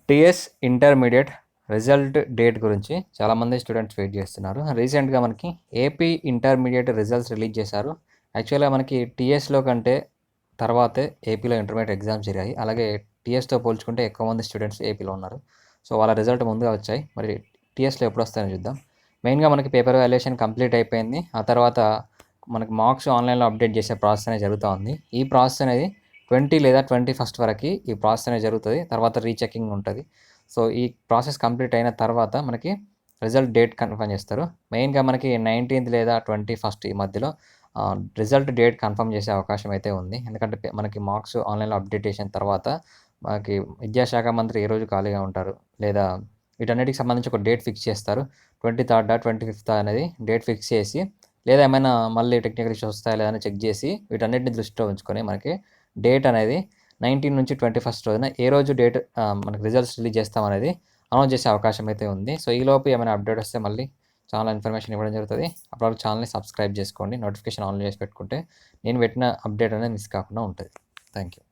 TS intermediate result date గురించి చాలామంది students wait చేస్తున్నారు. రీసెంట్గా మనకి ఏపీ ఇంటర్మీడియట్ రిజల్ట్స్ రిలీజ్ చేశారు. యాక్చువల్గా మనకి టీఎస్లో కంటే తర్వాతే ఏపీలో ఇంటర్మీడియట్ ఎగ్జామ్స్ జరిగాయి. అలాగే టీఎస్తో పోల్చుకుంటే ఎక్కువ మంది స్టూడెంట్స్ ఏపీలో ఉన్నారు. సో వాళ్ళ రిజల్ట్ ముందుగా వచ్చాయి. మరి టీఎస్లో ఎప్పుడు వస్తాయని చూద్దాం. మెయిన్గా మనకి పేపర్ వాల్యుయేషన్ కంప్లీట్ అయిపోయింది. ఆ తర్వాత మనకి మార్క్స్ ఆన్లైన్లో అప్డేట్ చేసే ప్రాసెస్ అనేది జరుగుతూ ఉంది. ఈ ప్రాసెస్ అనేది 20 లేదా 21 వరకు ఈ ప్రాసెస్ అనేది జరుగుతుంది. తర్వాత రీచెకింగ్ ఉంటుంది. సో ఈ ప్రాసెస్ కంప్లీట్ అయిన తర్వాత మనకి రిజల్ట్ డేట్ కన్ఫర్మ్ చేస్తారు. మెయిన్గా మనకి 19th లేదా 21 ఈ మధ్యలో రిజల్ట్ డేట్ కన్ఫర్మ్ చేసే అవకాశం అయితే ఉంది. ఎందుకంటే మనకి మార్క్స్ ఆన్లైన్లో అప్డేట్ చేసిన తర్వాత మనకి విద్యాశాఖ మంత్రి ఏ రోజు ఖాళీగా ఉంటారు, లేదా వీటన్నిటికి సంబంధించి ఒక డేట్ ఫిక్స్ చేస్తారు. 23rd 25th అనేది డేట్ ఫిక్స్ చేసి, లేదా ఏమైనా మళ్ళీ టెక్నికల్ ఇష్యూస్ వస్తాయా లేదా అని చెక్ చేసి వీటన్నిటిని దృష్టిలో ఉంచుకొని మనకి డేట్ అనేది 19 నుంచి 21 రోజున ఏ రోజు డేట్ మనకి రిజల్ట్స్ రిలీజ్ చేస్తామనేది అనౌన్స్ చేసే అవకాశం అయితే ఉంది. సో ఈలోపు ఏమైనా అప్డేట్ వస్తే మళ్ళీ చాలా ఇన్ఫర్మేషన్ ఇవ్వడం జరుగుతుంది. అప్పుడు ఛానల్ని సబ్స్క్రైబ్ చేసుకోండి. నోటిఫికేషన్ ఆన్ చేసి పెట్టుకుంటే నేను పెట్టిన అప్డేట్ అనేది మిస్ కాకుండా ఉంటుంది. Thank you.